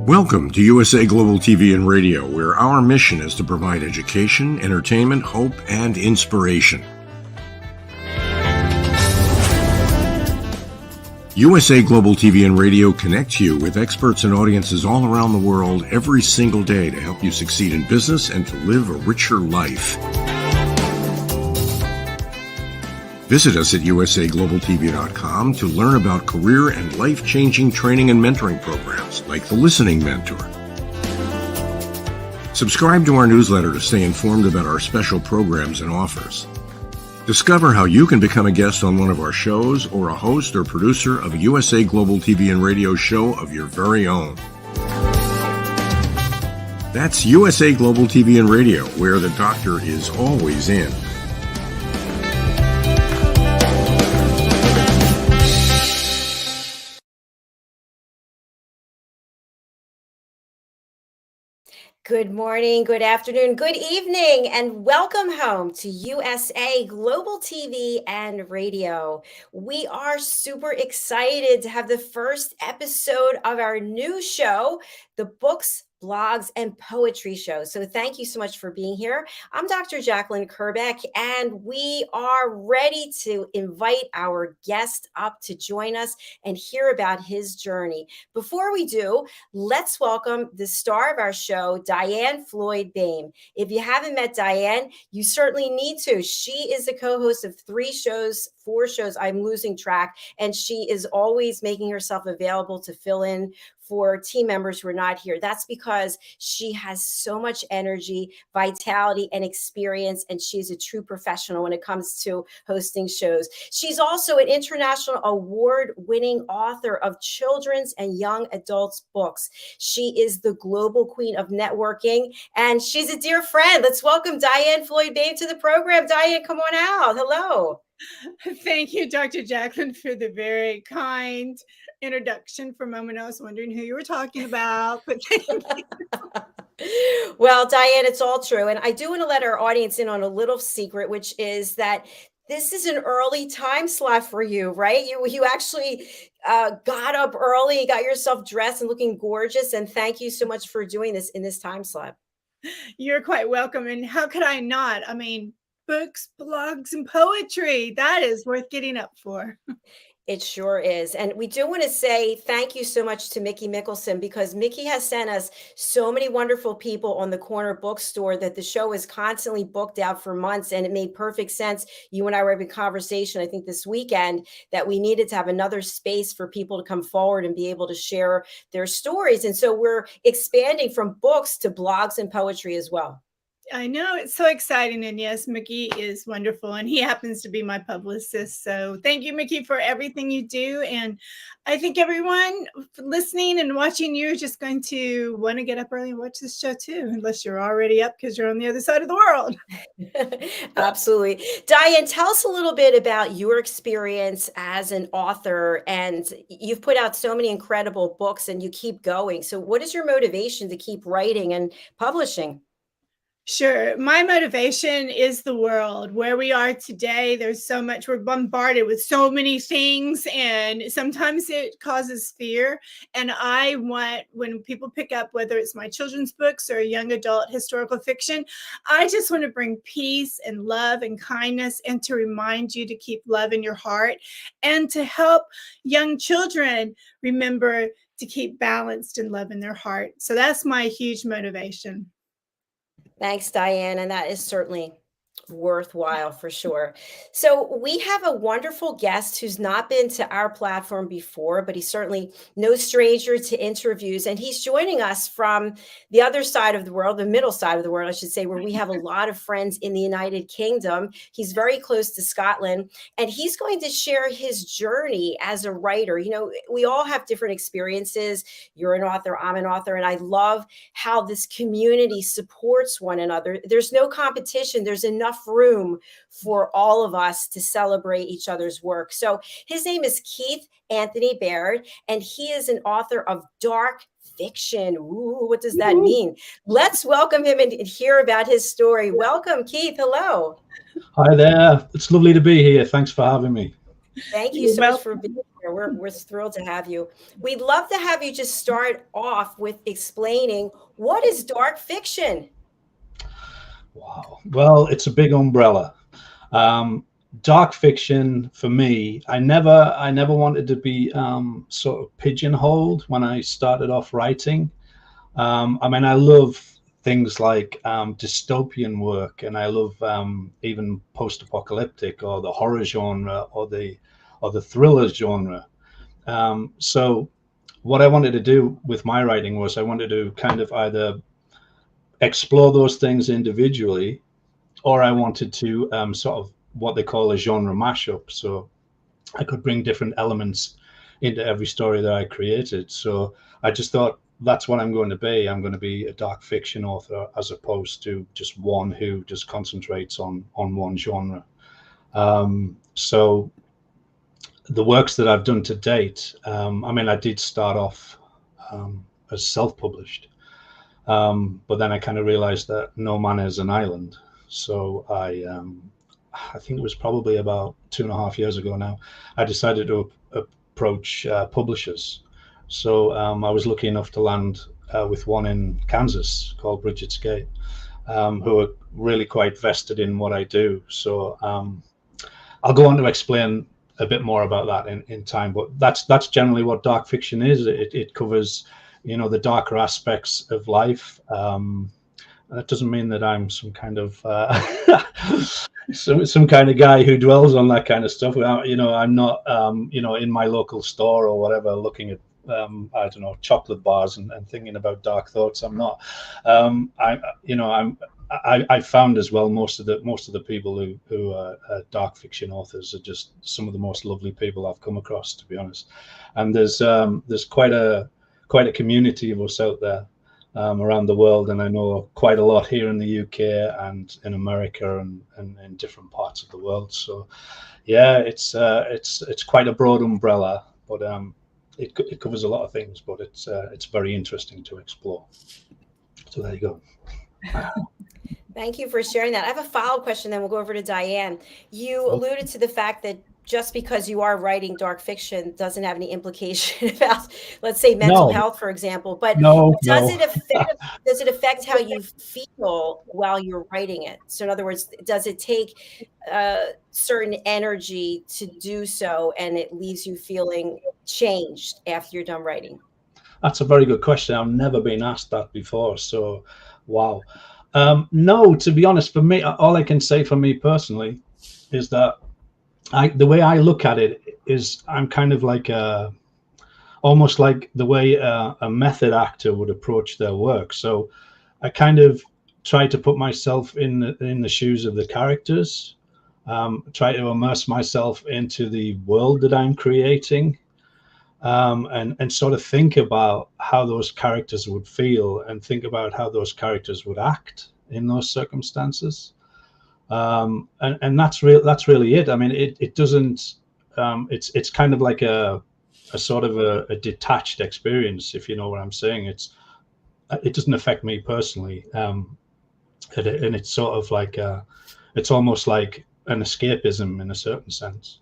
Welcome to USA Global TV and Radio, where our mission is to provide education, entertainment, hope, and inspiration. USA Global TV and Radio connects you with experts and audiences all around the world every single day to help you succeed in business and to live a richer life. Visit us at usaglobaltv.com to learn about career and life-changing training and mentoring programs like the Listening Mentor. Subscribe to our newsletter to stay informed about our special programs and offers. Discover how you can become a guest on one of our shows or a host or producer of a USA Global TV and Radio show of your very own. That's USA Global TV and Radio, where the doctor is always in. Good morning, good afternoon, good evening, and welcome home to USA Global TV and Radio. We are super excited to have the first episode of our new show, the Books, Blogs, and Poetry Show. So thank you so much for being here. I'm Dr. JACALYN KERBECK, and we are ready to invite our guest up to join us and hear about his journey. Before we do, let's welcome the star of our show, DIANN FLOYD BOEHM. If you haven't met DIANN, you certainly need to. She is the co-host of 4 shows, I'm losing track, and she is always making herself available to fill in for team members who are not here. That's because she has so much energy, vitality, and experience, and she's a true professional when it comes to hosting shows. She's also an international award-winning author of children's and young adults books. She is the global queen of networking, and she's a dear friend. Let's welcome DIANN FLOYD BOEHM to the program. DIANN, come on out. Hello. Thank you, Dr. JACALYN, for the very kind introduction. For a moment, I was wondering who you were talking about, but thank you. Well, DIANN, it's all true. And I do want to let our audience in on a little secret, which is that this is an early time slot for you, right? You actually got up early, got yourself dressed and looking gorgeous. And thank you so much for doing this in this time slot. You're quite welcome. And how could I not? I mean, books, blogs, and poetry. That is worth getting up for. It sure is. And we do want to say thank you so much to Mickey Mickelson, because Mickey has sent us so many wonderful people on the corner bookstore that the show is constantly booked out for months. And it made perfect sense. You and I were having a conversation, I think this weekend, that we needed to have another space for people to come forward and be able to share their stories. And so we're expanding from books to blogs and poetry as well. I know, it's so exciting. And yes, Mickey is wonderful. And he happens to be my publicist. So thank you, Mickey, for everything you do. And I think everyone listening and watching, you're just going to want to get up early and watch this show too, unless you're already up because you're on the other side of the world. Absolutely. DIANN, tell us a little bit about your experience as an author. And you've put out so many incredible books and you keep going. So what is your motivation to keep writing and publishing? Sure. My motivation is the world where we are today. There's so much, we're bombarded with so many things, and sometimes it causes fear. And I want, when people pick up, whether it's my children's books or young adult historical fiction, I just want to bring peace and love and kindness, and to remind you to keep love in your heart, and to help young children remember to keep balanced and love in their heart. So that's my huge motivation. Thanks, DIANN. And that is certainly worthwhile for sure. So we have a wonderful guest who's not been to our platform before, but he's certainly no stranger to interviews. And he's joining us from the other side of the world, the middle side of the world, I should say, where we have a lot of friends in the United Kingdom. He's very close to Scotland, and he's going to share his journey as a writer. You know, we all have different experiences. You're an author, I'm an author, and I love how this community supports one another. There's no competition. There's enough room for all of us to celebrate each other's work. So his name is Keith Anthony Baird, and he is an author of dark fiction. Ooh, what does that mean? Let's welcome him and hear about his story. Welcome, Keith. Hello. Hi there. It's lovely to be here. Thanks for having me. Thank you so much for being We're thrilled to have you. We'd love to have you just start off with explaining what is dark fiction. Wow. Well, it's a big umbrella. Dark fiction for me, I never wanted to be sort of pigeonholed when I started off writing. I mean, I love things like dystopian work, and I love even post-apocalyptic or the horror genre or the thriller genre. So what I wanted to do with my writing was I wanted to kind of either explore those things individually, or I wanted to sort of what they call a genre mashup. So I could bring different elements into every story that I created. So I just thought, that's what I'm going to be. I'm going to be a dark fiction author, as opposed to just one who just concentrates on one genre. So the works that I've done to date, I mean, I did start off as self-published, but then I kind of realized that no man is an island. So I think it was probably about 2.5 years ago now, I decided to approach publishers. So I was lucky enough to land with one in Kansas called Brigid, who are really quite vested in what I do. So I'll go on to explain a bit more about that in time, but that's generally what dark fiction is. It covers, you know, the darker aspects of life. That doesn't mean that I'm some kind of some kind of guy who dwells on that kind of stuff. You know, I'm not you know, in my local store or whatever looking at I don't know, chocolate bars and thinking about dark thoughts. I'm not. I found as well most of the people who are dark fiction authors are just some of the most lovely people I've come across, to be honest. And there's quite a community of us out there around the world, and I know quite a lot here in the UK and in America and in different parts of the world. So yeah, it's quite a broad umbrella, but it covers a lot of things, but it's very interesting to explore. So there you go. Thank you for sharing that. I have a follow-up question, then we'll go over to Diann. You alluded to the fact that just because you are writing dark fiction doesn't have any implication about, let's say, mental health, for example. But does it affect how you feel while you're writing it? So in other words, does it take certain energy to do so, and it leaves you feeling changed after you're done writing? That's a very good question. I've never been asked that before. So, wow. No, to be honest, for me, all I can say for me personally is that the way I look at it is I'm kind of like almost like the way a method actor would approach their work. So I kind of try to put myself in the shoes of the characters, try to immerse myself into the world that I'm creating, and sort of think about how those characters would feel and think about how those characters would act in those circumstances. And that's really it. I mean, it doesn't, it's kind of like a sort of a detached experience, if you know what I'm saying. It doesn't affect me personally. And it's sort of like, it's almost like an escapism in a certain sense.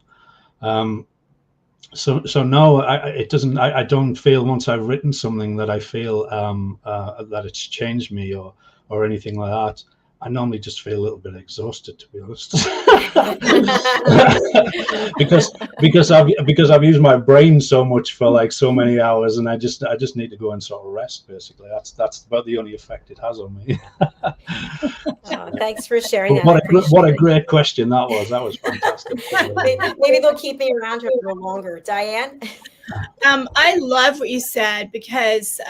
So no, it doesn't. I don't feel once I've written something that I feel that it's changed me or anything like that. I normally just feel a little bit exhausted, to be honest, because I've used my brain so much for like so many hours, and I just need to go and sort of rest. Basically, that's about the only effect it has on me. Thanks for sharing that. What a great question that was. That was fantastic. Maybe they'll keep me around here a little longer. Diann? I love what you said, because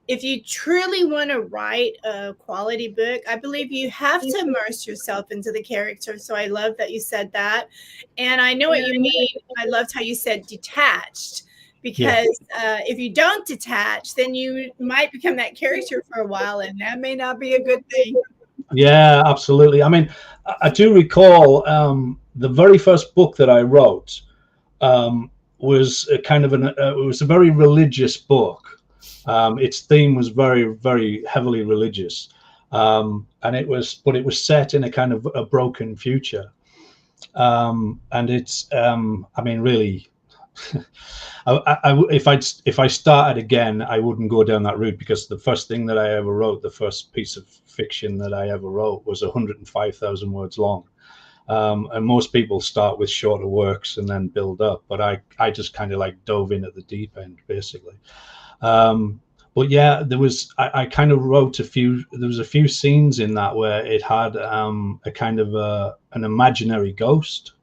if you truly want to write a quality book, I believe you have to immerse yourself into the character. So I love that you said that. And I know what you mean. I loved how you said detached, because if you don't detach, then you might become that character for a while, and that may not be a good thing. Yeah, absolutely. I mean, I do recall the very first book that I wrote was a kind of it was a very religious book. Its theme was very, very heavily religious, and it was set in a kind of a broken future, and it's I mean, really if I started again, I wouldn't go down that route, because the first thing that I ever wrote, the first piece of fiction that I ever wrote, was 105,000 words long. And most people start with shorter works and then build up, but I just kind of like dove in at the deep end, basically. But yeah, I kind of wrote there was a few scenes in that where it had a kind of an imaginary ghost.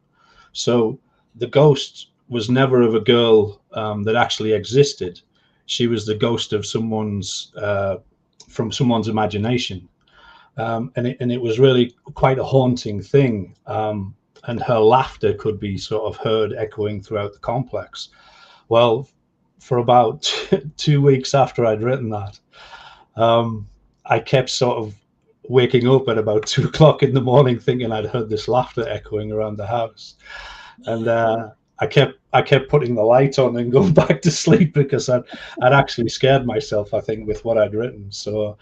So the ghost was never of a girl that actually existed. She was the ghost of someone's from someone's imagination. And it was really quite a haunting thing. And her laughter could be sort of heard echoing throughout the complex. Well, for about 2 weeks after I'd written that, I kept sort of waking up at about 2 o'clock in the morning thinking I'd heard this laughter echoing around the house. And I kept putting the light on and going back to sleep, because I'd actually scared myself, I think, with what I'd written. So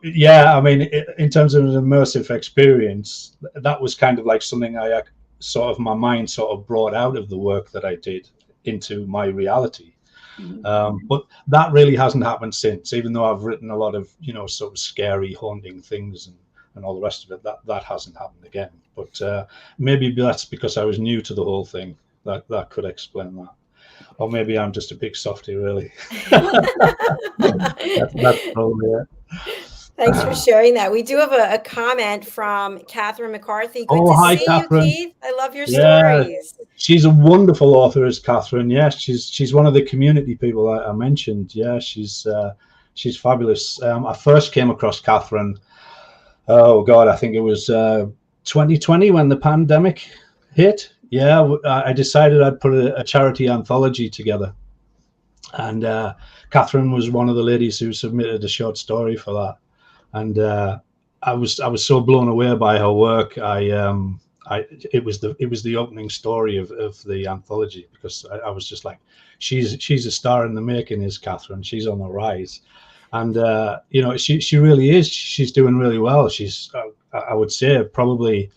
yeah, I mean, in terms of an immersive experience, that was kind of like something my mind sort of brought out of the work that I did into my reality. But that really hasn't happened since, even though I've written a lot of, sort of scary, haunting things and all the rest of it. That hasn't happened again. But maybe that's because I was new to the whole thing. That could explain that. Or maybe I'm just a big softie, really. that's probably it. Thanks for sharing that. We do have a comment from Catherine McCarthy. Good to hi, see Catherine. you, Keith. I love your stories. She's a wonderful author, is Catherine. Yes, she's one of the community people I mentioned. Yeah, she's fabulous. I first came across Catherine, oh God, I think it was 2020 when the pandemic hit. Yeah, I decided I'd put a charity anthology together. And Catherine was one of the ladies who submitted a short story for that. And I was so blown away by her work. It was the opening story of the anthology, because I was just like, she's a star in the making, is Catherine. She's on the rise. And she really is. She's doing really well. She's I would say probably,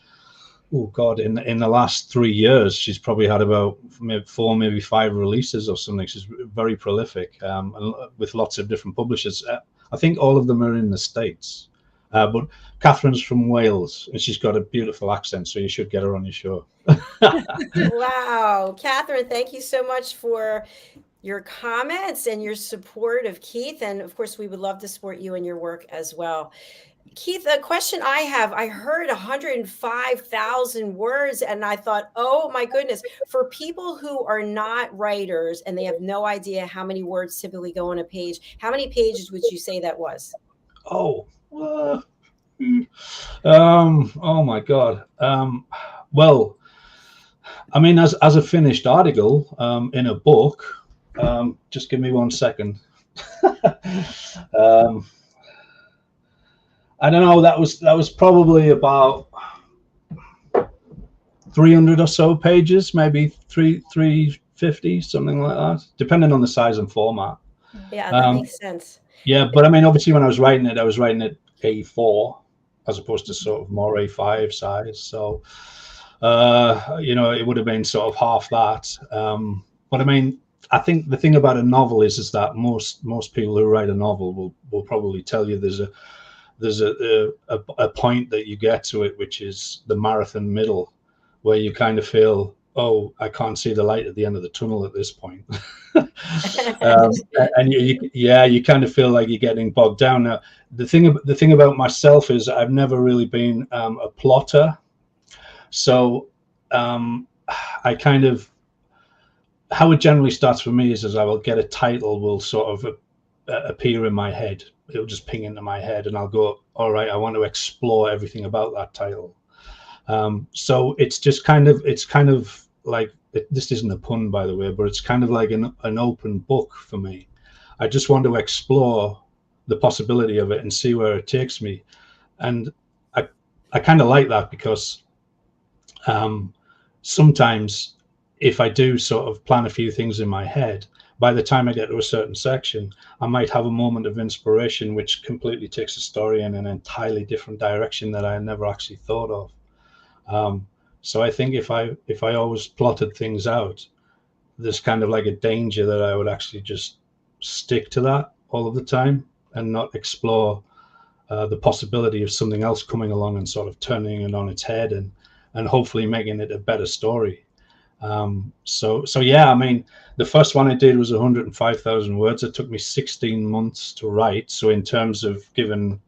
oh God, in the last 3 years, she's probably had about maybe 4, maybe 5 releases or something. She's very prolific, and with lots of different publishers. I think all of them are in the States, but Catherine's from Wales, and she's got a beautiful accent, so you should get her on your show. Wow, Catherine, thank you so much for your comments and your support of Keith. And of course, we would love to support you and your work as well. Keith, a question I have, I heard 105,000 words, and I thought, oh my goodness, for people who are not writers and they have no idea how many words typically go on a page, how many pages would you say that was? Oh my God. Well, I mean, as a finished article in a book, just give me 1 second. I don't know. That was probably about 300 or so pages, maybe 350, something like that, depending on the size and format. Yeah, that makes sense. Yeah, but I mean, obviously, when I was writing it A4 as opposed to sort of more A5 size. So, it would have been sort of half that. But I mean, I think the thing about a novel is that most people who write a novel will probably tell you there's a point that you get to it, which is the marathon middle, where you kind of feel, oh, I can't see the light at the end of the tunnel at this point. And you kind of feel like you're getting bogged down. Now, the thing about myself is I've never really been a plotter. So I kind of, how it generally starts for me is I will get a title will sort of appear in my head. It'll just ping into my head and I'll go, all right, I want to explore everything about that title. So it's kind of like, this isn't a pun, by the way, but it's kind of like an open book for me. I just want to explore the possibility of it and see where it takes me. And I kind of like that because sometimes if I do sort of plan a few things in my head, by the time I get to a certain section, I might have a moment of inspiration which completely takes the story in an entirely different direction that I never actually thought of. So I think if I always plotted things out, there's kind of like a danger that I would actually just stick to that all of the time and not explore the possibility of something else coming along and sort of turning it on its head and hopefully making it a better story. So yeah, I mean, the first one I did was 105,000 words. It took me 16 months to write. So in terms of giving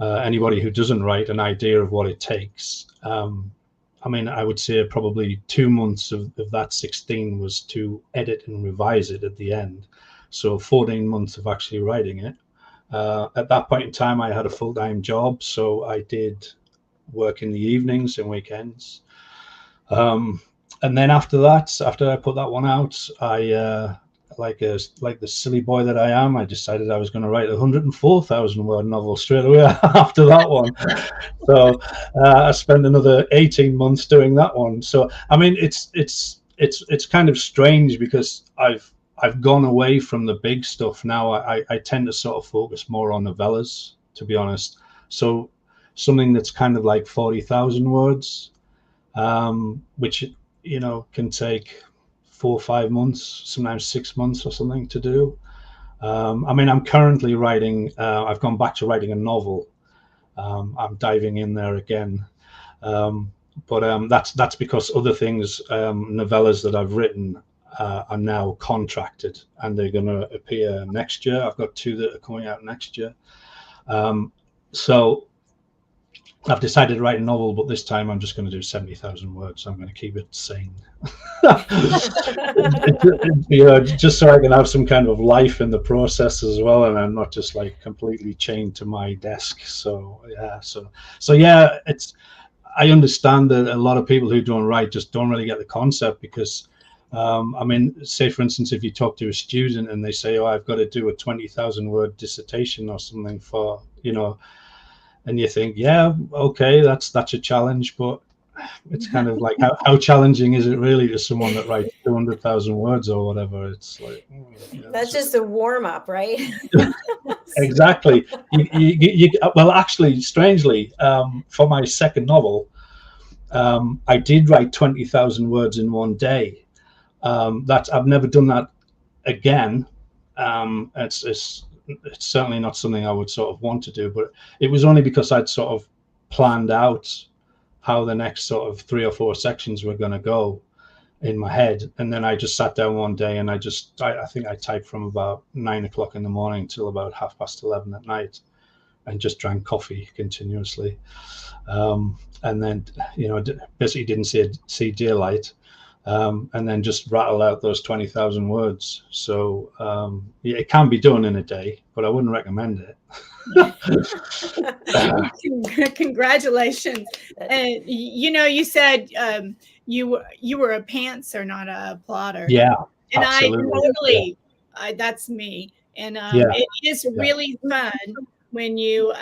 anybody who doesn't write an idea of what it takes, I mean, I would say probably 2 months of that 16 was to edit and revise it at the end. So 14 months of actually writing it. At that point in time, I had a full-time job, so I did work in the evenings and weekends. And then after that, after I put that one out, I, like the silly boy that I am, I decided I was going to write a 104,000 word novel straight away after that one. So I spent another 18 months doing that one. So I mean, it's kind of strange because I've gone away from the big stuff now. I tend to sort of focus more on novellas, to be honest. So something that's kind of like 40,000 words, which, you know, can take 4 or 5 months, sometimes 6 months or something to do. I mean, I'm currently writing, I've gone back to writing a novel. I'm diving in there again. But that's because other things, novellas that I've written are now contracted and they're going to appear next year. I've got 2 that are coming out next year. So I've decided to write a novel, but this time I'm just going to do 70,000 words. I'm going to keep it sane. You know, just so I can have some kind of life in the process as well, and I'm not just like completely chained to my desk. So yeah, I understand that a lot of people who don't write just don't really get the concept because I mean, say for instance, if you talk to a student and they say, oh, I've got to do a 20,000 word dissertation or something for, you know, and you think, yeah, okay, that's a challenge, but it's kind of like, how challenging is it really to someone that writes 200,000 words or whatever? It's like, that's just a warm up, right? Exactly. Well, actually, strangely, for my second novel, I did write 20,000 words in one day. I've never done that again. It's certainly not something I would sort of want to do, but it was only because I'd sort of planned out how the next sort of 3 or 4 sections were going to go in my head. And then I just sat down one day and I think I typed from about 9 o'clock in the morning till about 11:30 at night and just drank coffee continuously. And then, you know, basically didn't see daylight. And then just rattle out those 20,000 words. So yeah, it can be done in a day, but I wouldn't recommend it. Congratulations. And you know, you said you were a pantser, not a plotter. Yeah, and absolutely. I totally that's me. And it is really fun when you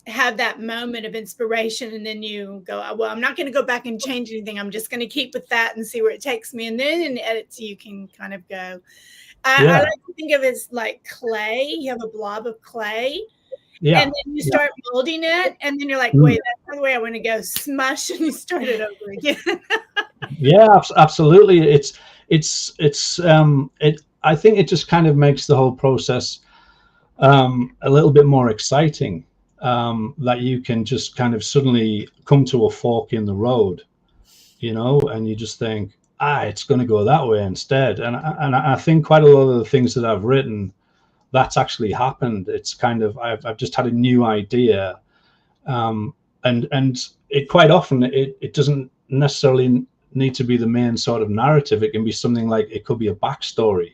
have that moment of inspiration and then you go, well, I'm not going to go back and change anything. I'm just going to keep with that and see where it takes me. And then in edit, so you can kind of go. I like to think of it as like clay. You have a blob of clay. Yeah. And then you start molding it. And then you're like, wait, that's not the way I want to go. Smush, and you start it over again. Yeah, absolutely. I think it just kind of makes the whole process a little bit more exciting. That you can just kind of suddenly come to a fork in the road, you know, and you just think, it's going to go that way instead. And I think quite a lot of the things that I've written, that's actually happened. It's kind of, I've just had a new idea. And it quite often, it doesn't necessarily need to be the main sort of narrative. It can be something like, it could be a backstory,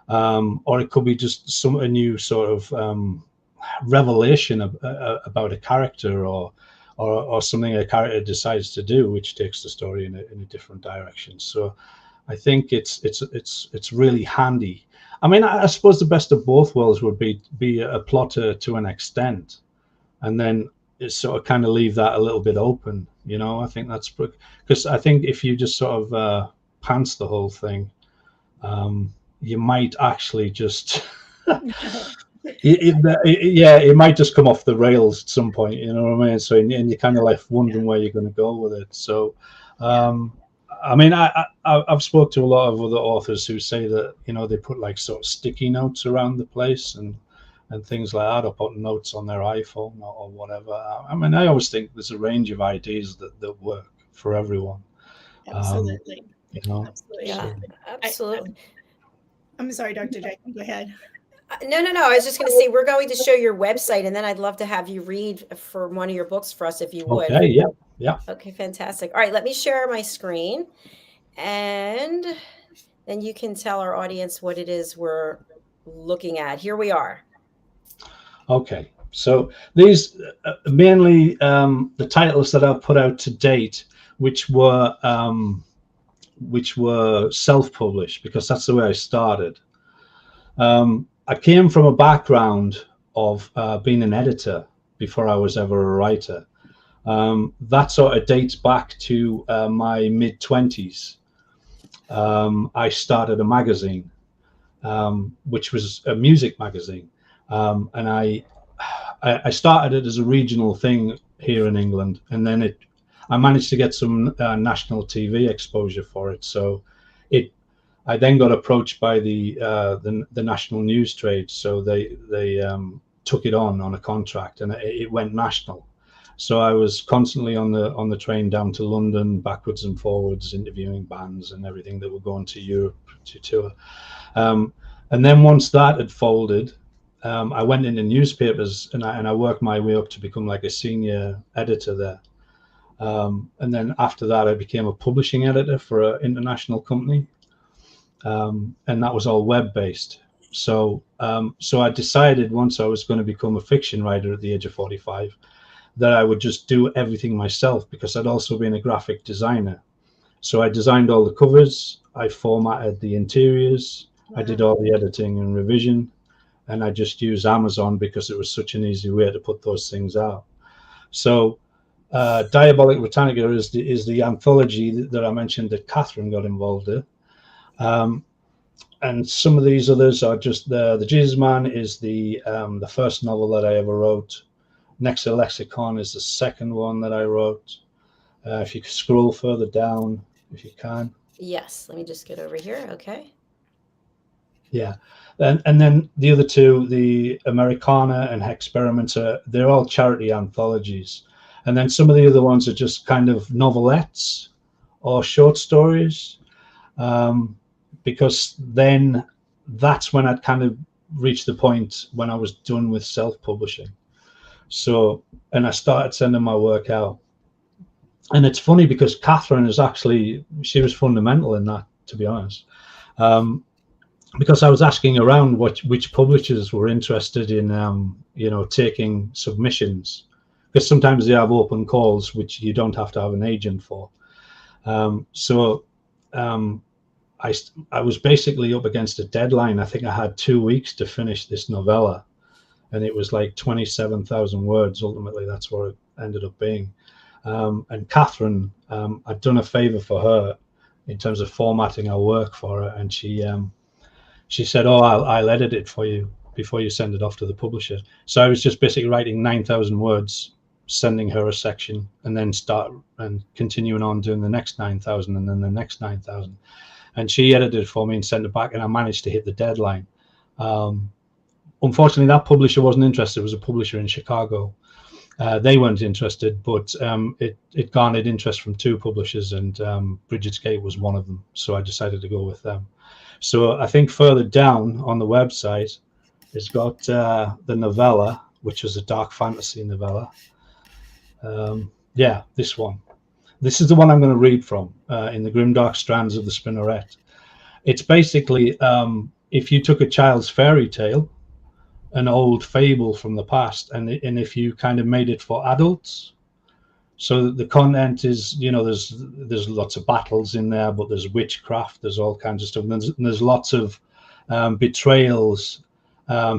or it could be just a new sort of, revelation about a character or something a character decides to do, which takes the story in a different direction. So I think it's really handy. I mean, I suppose the best of both worlds would be a plotter to an extent, and then it's sort of kind of leave that a little bit open, you know. I think that's because I think if you just sort of pants the whole thing, you might actually just it might just come off the rails at some point, you know what I mean? So and you're kind of left wondering where you're going to go with it. So I mean, I've spoke to a lot of other authors who say that, you know, they put like sort of sticky notes around the place and things like that, or put notes on their iPhone or whatever. I mean, I always think there's a range of ideas that work for everyone. Absolutely. You know, Absolutely. Yeah, so. absolutely. I'm sorry, Dr. Jackson, go ahead. No. I was just going to say, we're going to show your website, and then I'd love to have you read for one of your books for us, if you would. Okay, yeah. Okay, fantastic. All right, let me share my screen, and then you can tell our audience what it is we're looking at. Here we are. Okay, so these mainly the titles that I've put out to date, which were self-published, because that's the way I started. I came from a background of being an editor before I was ever a writer. That sort of dates back to my mid-20s. I started a magazine, which was a music magazine. And I started it as a regional thing here in England, and then I managed to get some national TV exposure for it. So I then got approached by the national news trade, so they took it on a contract, and it went national. So I was constantly on the train down to London, backwards and forwards, interviewing bands and everything that were going to Europe to tour. And then once that had folded, I went into newspapers, and I worked my way up to become like a senior editor there. And then after that, I became a publishing editor for an international company, and that was all web-based. So I decided, once I was going to become a fiction writer at the age of 45, that I would just do everything myself, because I'd also been a graphic designer. So I designed all the covers, I formatted the interiors, I did all the editing and revision, and I just used Amazon because it was such an easy way to put those things out. So Diabolica Britannica is the anthology that I mentioned that Catherine got involved in. And some of these others are just the Jesus Man is the first novel that I ever wrote. Nexilexicon is the second one that I wrote. If you could scroll further down, if you can. Yes, let me just get over here. Okay. Yeah, and then the other two, the Americana and HEX-PERIMENTS, they're all charity anthologies. And then some of the other ones are just kind of novelettes or short stories, because then that's when I'd kind of reached the point when I was done with self-publishing. So, and I started sending my work out. And it's funny because Catherine is actually, she was fundamental in that, to be honest. Because I was asking around which publishers were interested in, you know, taking submissions, because sometimes they have open calls, which you don't have to have an agent for. So I was basically up against a deadline. I think I had 2 weeks to finish this novella, and it was like 27,000 words. Ultimately, that's what it ended up being. And Catherine, I'd done a favor for her in terms of formatting our work for her, and she said, "Oh, I'll edit it for you before you send it off to the publisher." So I was just basically writing 9,000 words, sending her a section, and then start and continuing on doing the next 9,000, and then the next 9,000. And she edited it for me and sent it back, and I managed to hit the deadline. Unfortunately, that publisher wasn't interested. It was a publisher in Chicago. They weren't interested, but it garnered interest from 2 publishers, and Brigid was one of them. So I decided to go with them. So I think further down on the website, it's got the novella, which was a dark fantasy novella. Yeah, this one. This is the one I'm going to read from, In the Grimdark Strands of the Spinneret. It's basically, if you took a child's fairy tale, an old fable from the past, and if you kind of made it for adults. So the content is, you know, there's lots of battles in there, but there's witchcraft, there's all kinds of stuff, and there's lots of betrayals,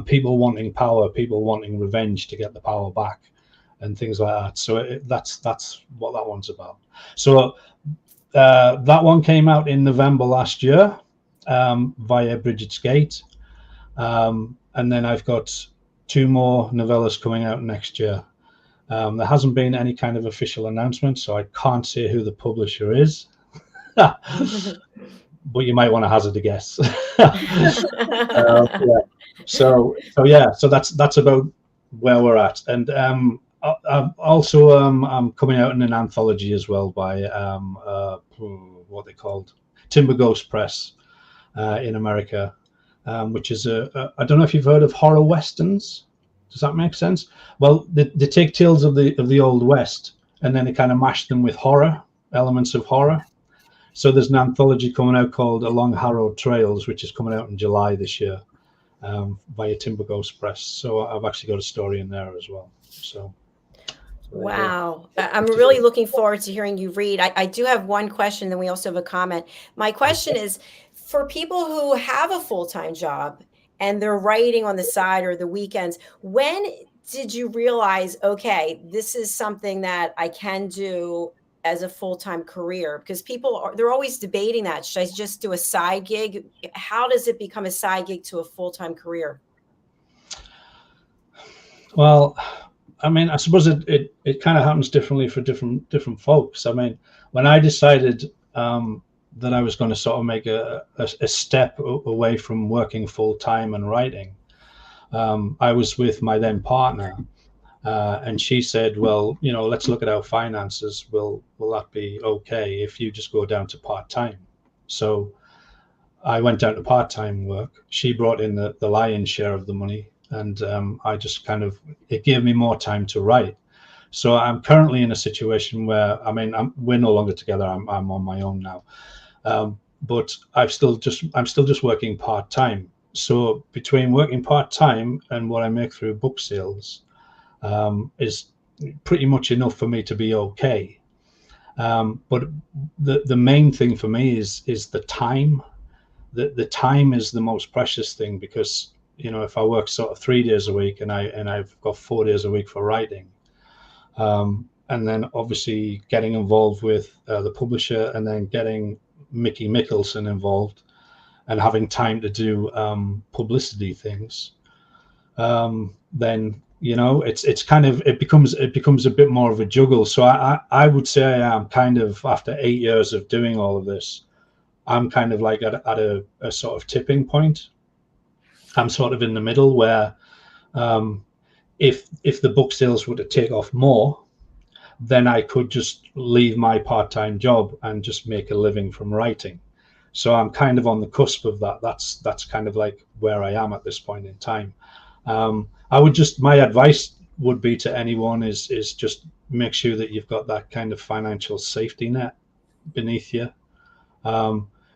people wanting power, people wanting revenge to get the power back, and things like that. So that's what that one's about. So that one came out in November last year via Brigid. And then I've got 2 more novellas coming out next year. There hasn't been any kind of official announcement, so I can't say who the publisher is. but you might want to hazard a guess. Yeah. So that's about where we're at. And I'm coming out in an anthology as well by what they called Timber Ghost Press in America, which is I don't know if you've heard of horror westerns. Does that make sense? Well, they take tales of the Old West and then they kind of mash them with horror, elements of horror. So there's an anthology coming out called Along Harrowed Trails, which is coming out in July this year via Timber Ghost Press. So I've actually got a story in there as well. So wow. I'm really looking forward to hearing you read. I do have one question, then we also have a comment. My question is, for people who have a full-time job and they're writing on the side or the weekends, when did you realize, okay, this is something that I can do as a full-time career? Because they're always debating that. Should I just do a side gig? How does it become a side gig to a full-time career? Well, I mean, I suppose it kind of happens differently for different folks. I mean, when I decided that I was going to sort of make a step away from working full-time and writing, I was with my then partner, and she said, well, you know, let's look at our finances. Will that be okay if you just go down to part-time? So I went down to part-time work. She brought in the lion's share of the money, and I just it gave me more time to write. So I'm currently in a situation where, I mean, we're no longer together. I'm on my own now, but I'm still just working part-time. So between working part-time and what I make through book sales is pretty much enough for me to be okay. But the main thing for me is the time. The time is the most precious thing, because, you know, if I work sort of 3 days a week and I've got 4 days a week for writing, and then obviously getting involved with the publisher, and then getting Mickey Mickelson involved, and having time to do publicity things, then, you know, it becomes a bit more of a juggle. So I would say I am kind of, after 8 years of doing all of this, I'm kind of like at a sort of tipping point. I'm sort of in the middle where if the book sales were to take off more, then I could just leave my part-time job and just make a living from writing. So I'm kind of on the cusp of that. That's kind of like where I am at this point in time. My advice would be to anyone is just make sure that you've got that kind of financial safety net beneath you.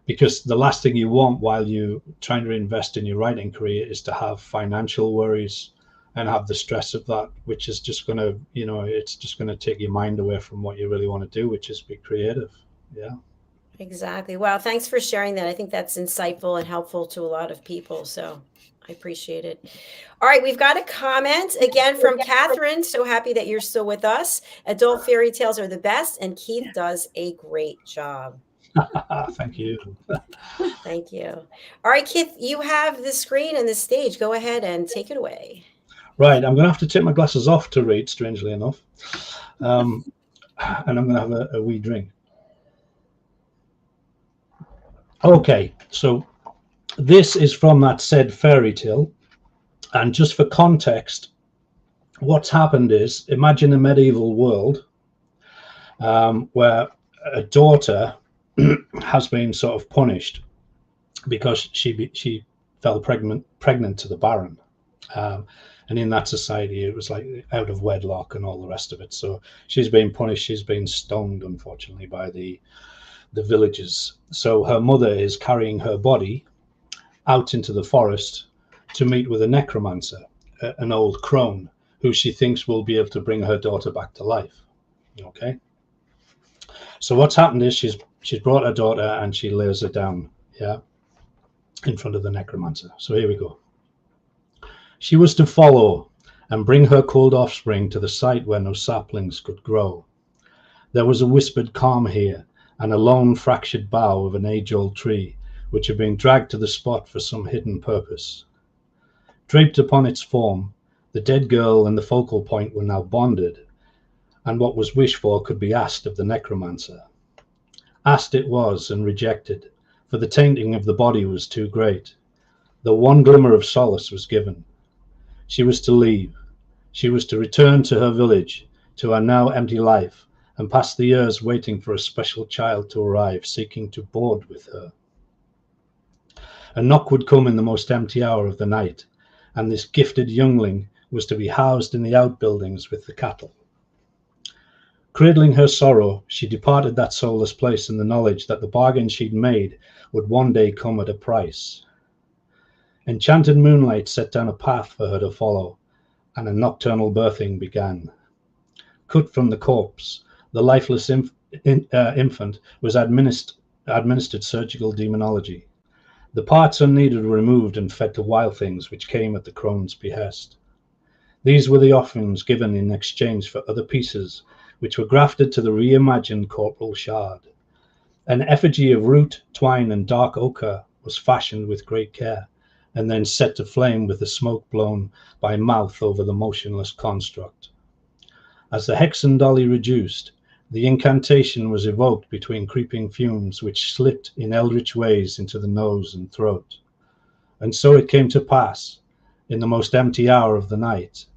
Because the last thing you want while you're trying to invest in your writing career is to have financial worries and have the stress of that, which is just going to, you know, it's just going to take your mind away from what you really want to do, which is be creative. Yeah. Exactly. Wow. Thanks for sharing that. I think that's insightful and helpful to a lot of people. So I appreciate it. All right. We've got a comment again from Catherine. So happy that you're still with us. Adult fairy tales are the best, and Keith does a great job. Thank you. Thank you. All right, Keith, you have the screen and the stage. Go ahead and take it away. Right. I'm going to have to take my glasses off to read, strangely enough. And I'm going to have a wee drink. Okay, so this is from that said fairy tale. And just for context, what's happened is, imagine a medieval world where a daughter has been sort of punished because she fell pregnant to the Baron. And in that society, it was like out of wedlock and all the rest of it. So she's been punished. She's been stoned, unfortunately, by the villagers. So her mother is carrying her body out into the forest to meet with a necromancer, an old crone, who she thinks will be able to bring her daughter back to life. Okay. So what's happened is she's brought her daughter and she lays her down, yeah, in front of the necromancer. So here we go. She was to follow and bring her cold offspring to the site where no saplings could grow. There was a whispered calm here, and a lone fractured bough of an age-old tree, which had been dragged to the spot for some hidden purpose. Draped upon its form, the dead girl and the focal point were now bonded, and what was wished for could be asked of the necromancer. Asked it was, and rejected, for the tainting of the body was too great. Though one glimmer of solace was given. She was to leave. She was to return to her village, to her now empty life, and pass the years waiting for a special child to arrive, seeking to board with her. A knock would come in the most empty hour of the night, and this gifted youngling was to be housed in the outbuildings with the cattle. Cradling her sorrow, she departed that soulless place in the knowledge that the bargain she'd made would one day come at a price. Enchanted moonlight set down a path for her to follow, and a nocturnal birthing began. Cut from the corpse, the lifeless infant was administered surgical demonology. The parts unneeded were removed and fed to wild things which came at the crone's behest. These were the offerings given in exchange for other pieces, which were grafted to the reimagined corporal shard. An effigy of root, twine, and dark ochre was fashioned with great care, and then set to flame with the smoke blown by mouth over the motionless construct. As the hexen dolly reduced, the incantation was evoked between creeping fumes which slipped in eldritch ways into the nose and throat. And so it came to pass, in the most empty hour of the night,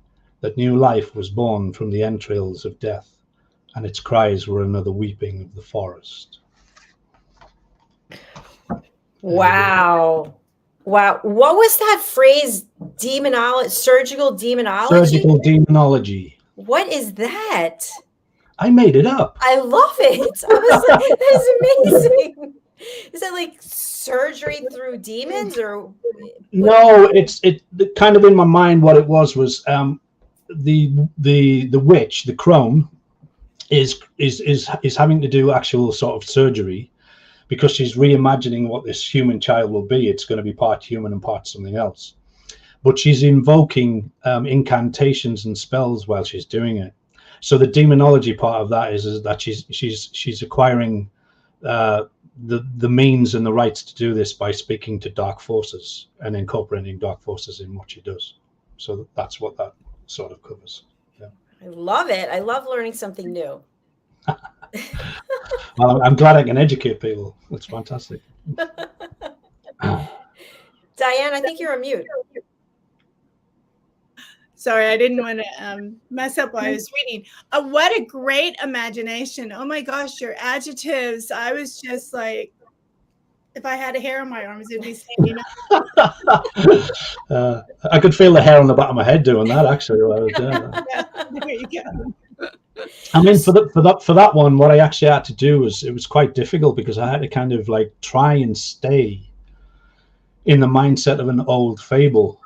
that new life was born from the entrails of death, and its cries were another weeping of the forest. Wow. Wow. What was that phrase? Surgical demonology? Surgical demonology. What is that? I made it up. I love it. I was like, that is amazing. Is that like surgery through demons, or no? It's kind of in my mind. What it was the witch, the crone, is having to do actual sort of surgery, because she's reimagining what this human child will be. It's going to be part human and part something else. But she's invoking incantations and spells while she's doing it. So the demonology part of that is that she's acquiring the means and the rights to do this by speaking to dark forces and incorporating dark forces in what she does. So that's what that sort of covers. Yeah. I love it. I love learning something new. Well, I'm glad I can educate people. That's fantastic. Diann, I think you're on mute. Sorry, I didn't want to mess up while I was reading. What a great imagination. Oh my gosh, your adjectives. I was just like, if I had a hair on my arms, it'd be standing up. I could feel the hair on the back of my head doing that, actually. While I was doing that. Yeah, there you go. I mean, for that one, what I actually had to do was, it was quite difficult, because I had to kind of like try and stay in the mindset of an old fable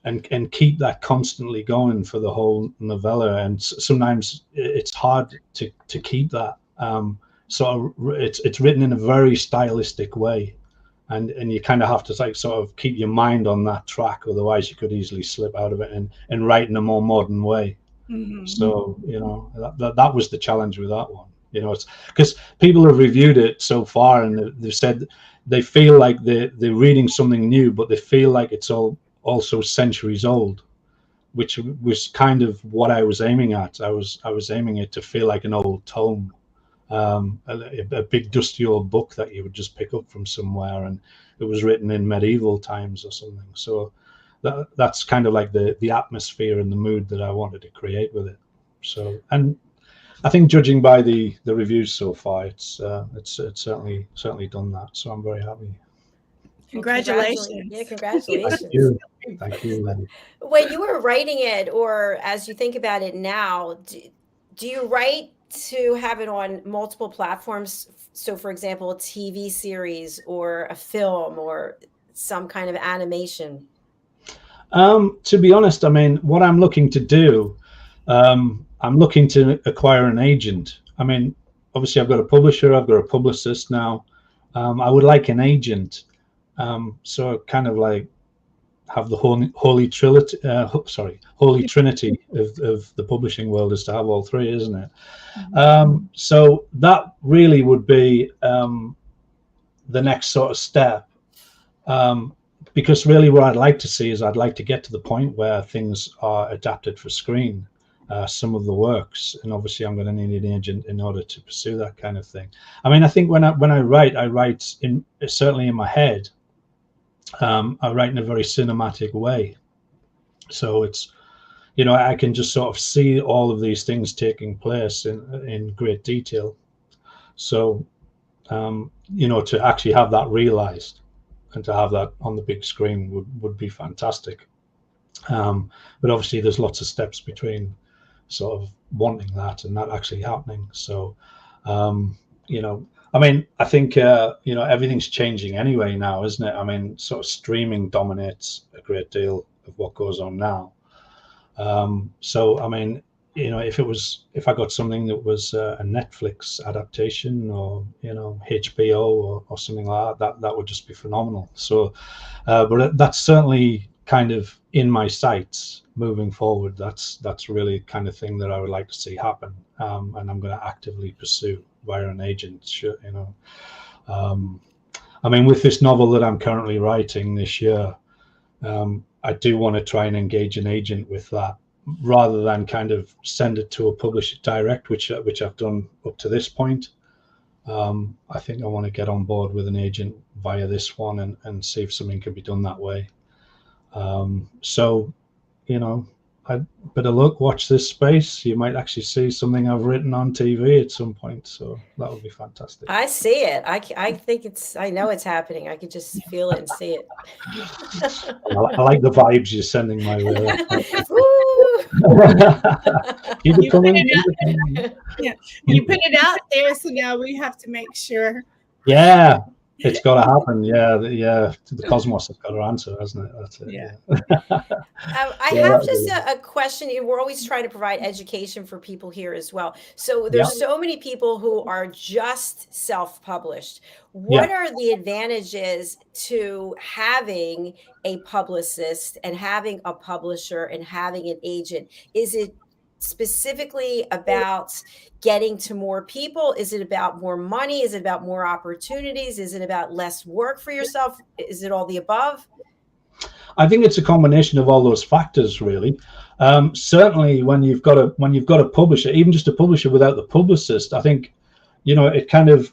and keep that constantly going for the whole novella. And sometimes it's hard to keep that. So it's written in a very stylistic way, and you kind of have to like sort of keep your mind on that track, otherwise you could easily slip out of it and write in a more modern way. Mm-hmm. So, you know, that was the challenge with that one. You know, it's because people have reviewed it so far, and they've said they feel like they're reading something new, but they feel like it's also centuries old, which was kind of what I was aiming at. I was aiming it to feel like an old tome, a big dusty old book that you would just pick up from somewhere, and it was written in medieval times or something. So that's kind of like the atmosphere and the mood that I wanted to create with it. So, and I think judging by the reviews so far, it's certainly done that. So I'm very happy. Congratulations. Yeah, congratulations. Thank you, Lenny. When you were writing it, or as you think about it now, do you write to have it on multiple platforms? So, for example, a TV series or a film or some kind of animation? To be honest, I mean, what I'm looking to do, I'm looking to acquire an agent. I mean, obviously I've got a publisher, I've got a publicist now. I would like an agent. So kind of like have the holy trinity of the publishing world is to have all three, isn't it? So that really would be the next sort of step. Because really what I'd like to see is I'd like to get to the point where things are adapted for screen. some of the works, and obviously I'm going to need an agent in order to pursue that kind of thing. I mean, I think when I write certainly in my head. I write in a very cinematic way, so it's, you know, I can just sort of see all of these things taking place in great detail. So you know, to actually have that realized and to have that on the big screen would be fantastic. But obviously there's lots of steps between sort of wanting that and that actually happening. So you know, I mean, I think you know, everything's changing anyway now, isn't it? I mean, sort of streaming dominates a great deal of what goes on now. So I mean, you know, if I got something that was a Netflix adaptation, or, you know, HBO or something like that, that would just be phenomenal. So but that's certainly kind of in my sights moving forward. That's really the kind of thing that I would like to see happen, and I'm going to actively pursue via an agent, you know. I mean, with this novel that I'm currently writing this year, I do want to try and engage an agent with that, rather than kind of send it to a publisher direct, which I've done up to this point. I think I want to get on board with an agent via this one and see if something can be done that way. So, you know, I better look, watch this space. You might actually see something I've written on TV at some point. So that would be fantastic. I see it. I think I know it's happening. I could just feel it and see it. I like the vibes you're sending my way. You put it out there, so now we have to make sure. Yeah, it's got to happen. Yeah, the cosmos has got to answer, hasn't it? That's it. Yeah. I have just a question. We're always trying to provide education for people here as well. So there's so many people who are just self-published. What are the advantages to having a publicist and having a publisher and having an agent? Is it specifically about getting to more people? Is it about more money? Is it about more opportunities? Is it about less work for yourself? Is it all the above? I think it's a combination of all those factors, really. Certainly when you've got a publisher, even just a publisher without the publicist, I think, you know, it kind of,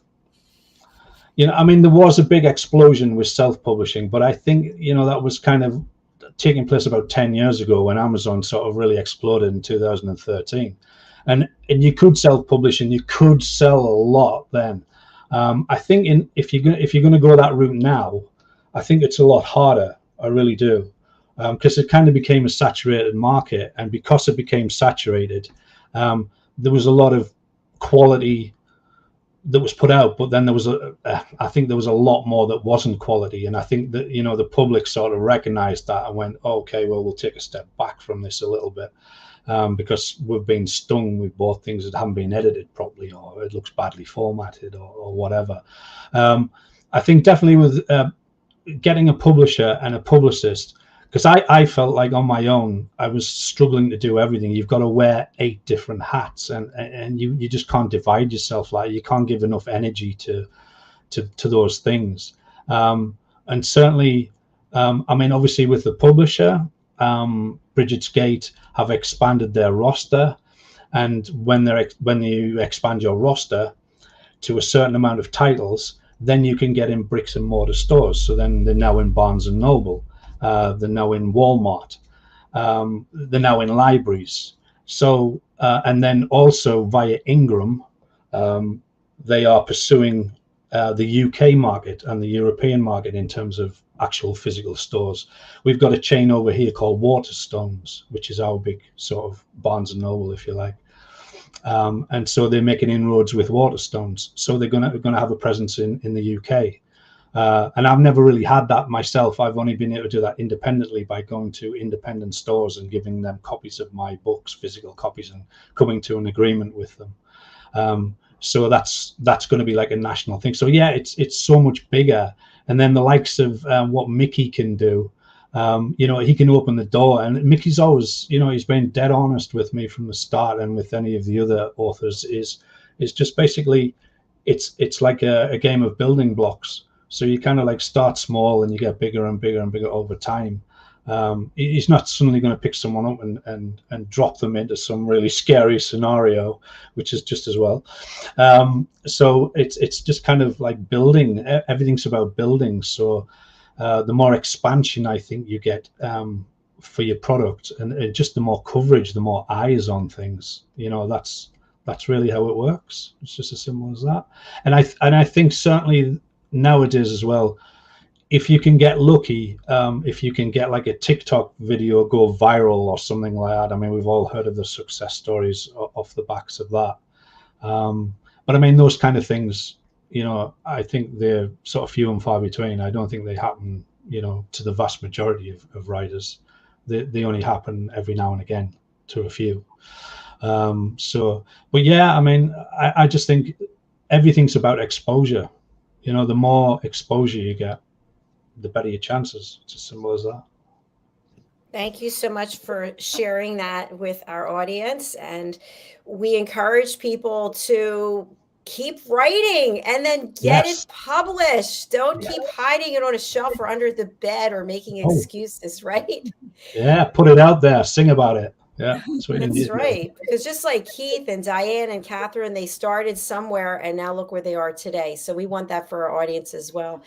you know, I mean, there was a big explosion with self-publishing, but I think, you know, that was kind of taking place about 10 years ago when Amazon sort of really exploded in 2013, and you could self-publish and you could sell a lot then. I think if you're going to go that route now, I think it's a lot harder. I really do, because it kind of became a saturated market, and because it became saturated, there was a lot of quality that was put out, but then there was I think there was a lot more that wasn't quality, and I think that, you know, the public sort of recognized that and went, oh, okay, well, we'll take a step back from this a little bit, because we've been stung with both things that haven't been edited properly, or it looks badly formatted, or whatever. I think definitely with getting a publisher and a publicist, because I felt like on my own I was struggling to do everything. You've got to wear 8 different hats, and you just can't divide yourself. Like, you can't give enough energy to those things. And certainly, I mean, obviously with the publisher, Brigid's Gate have expanded their roster, and when you expand your roster to a certain amount of titles, then you can get in bricks and mortar stores. So then they're now in Barnes and Noble. They're now in Walmart. They're now in libraries. So, and then also via Ingram, they are pursuing the UK market and the European market in terms of actual physical stores. We've got a chain over here called Waterstones, which is our big sort of Barnes and Noble, if you like. And so they're making inroads with Waterstones. So they're going to have a presence in the UK. And I've never really had that myself. I've only been able to do that independently by going to independent stores and giving them copies of my books, physical copies, and coming to an agreement with them. So that's going to be like a national thing. So yeah, it's so much bigger. And then the likes of what Mickey can do, you know, he can open the door. And Mickey's always, you know, he's been dead honest with me from the start, and with any of the other authors, is just basically it's like a game of building blocks. So you kind of like start small and you get bigger and bigger and bigger over time. He's not suddenly going to pick someone up and drop them into some really scary scenario, which is just as well. So it's just kind of like building. Everything's about building. So the more expansion I think you get for your product, and just the more coverage, the more eyes on things, that's really how it works. It's just as simple as that. And I think certainly nowadays as well, if you can get lucky, if you can get like a TikTok video go viral or something like that. I mean, we've all heard of the success stories off the backs of that. But I mean, those kind of things, I think they're sort of few and far between. I don't think they happen, to the vast majority of writers. They only happen every now and again to a few. But yeah, I mean, I just think everything's about exposure. The more exposure you get, the better your chances. It's as simple as that. Thank you so much for sharing that with our audience. And we encourage people to keep writing and then get it published. Don't keep hiding it on a shelf or under the bed or making excuses, right? Yeah, put it out there. Sing about it. Yeah, that's right. Because just like Keith and Diane and Catherine, they started somewhere and now look where they are today. So we want that for our audience as well.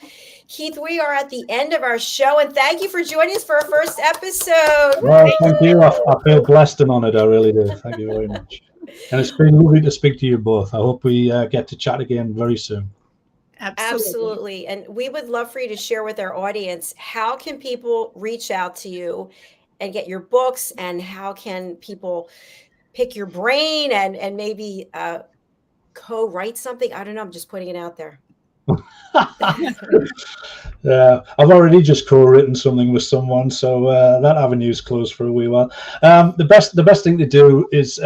Keith, we are at the end of our show, and thank you for joining us for our first episode. Well, thank you. I feel blessed and honored. I really do. Thank you very much. And it's been lovely to speak to you both. I hope we get to chat again very soon. Absolutely. And we would love for you to share with our audience, how can people reach out to you and get your books, and how can people pick your brain and maybe co-write something? I don't know. I'm just putting it out there. Yeah, I've already just co-written something with someone, so that avenue's closed for a wee while. The best thing to do is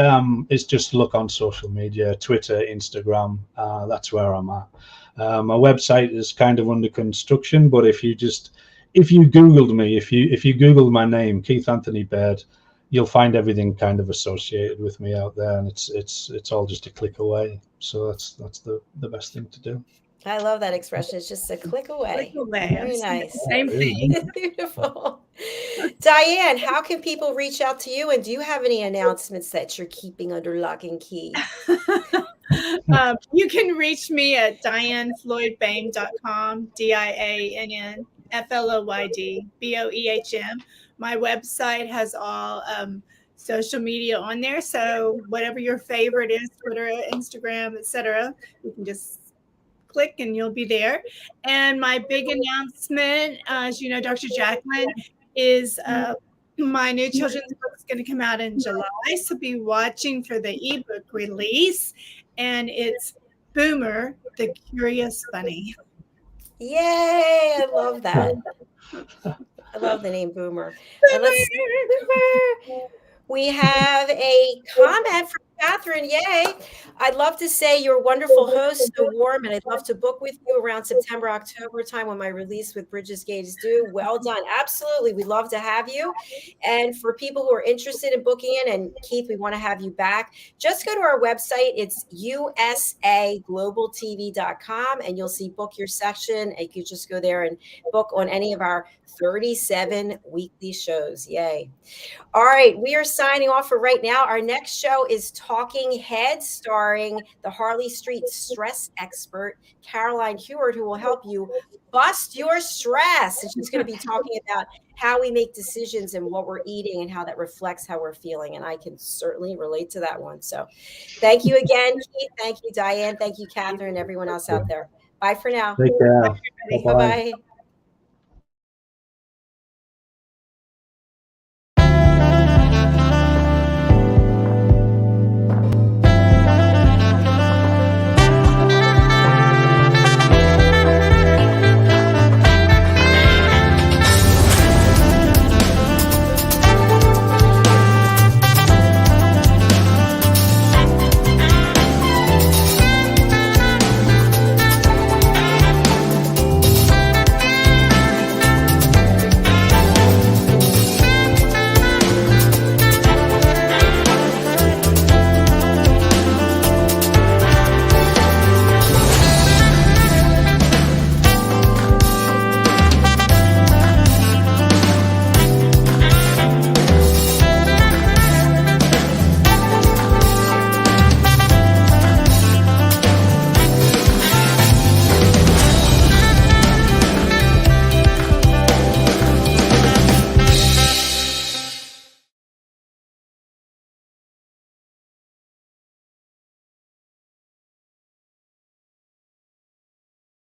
just look on social media, Twitter, Instagram. That's where I'm at. My website is kind of under construction, but if you Googled me, if you Googled my name, Keith Anthony Baird, you'll find everything kind of associated with me out there, and it's all just a click away. So that's the best thing to do. I love that expression. It's just a click away. Click away. Very nice. Same thing. Beautiful. Diane, how can people reach out to you? And do you have any announcements that you're keeping under lock and key? You can reach me at DIANNFLOYDBOEHM, DIANNFLOYD BOEHM. My website has all social media on there. So whatever your favorite is, Twitter, Instagram, etc., you can just click and you'll be there. And my big announcement, as you know, Dr. JACALYN, is my new children's book is going to come out in July. So be watching for the ebook release. And it's Boomer, the Curious Bunny. Yay! I love that. I love the name Boomer. And we have a comment from Catherine. Yay. I'd love to say you're a wonderful host, so warm, and I'd love to book with you around September, October time when my release with Brigid's Gate is due. Well done. Absolutely. We'd love to have you. And for people who are interested in booking in, and Keith, we want to have you back, just go to our website. It's usaglobaltv.com, and you'll see book your section. And you can just go there and book on any of our 37 weekly shows. Yay. All right. We are signing off for right now. Our next show is Talking Heads, starring the Harley Street stress expert, Caroline Heward, who will help you bust your stress. And she's going to be talking about how we make decisions and what we're eating and how that reflects how we're feeling. And I can certainly relate to that one. So thank you again, Keith. Thank you, Diane. Thank you, Catherine, and everyone else out there. Bye for now. Take care. Bye-bye.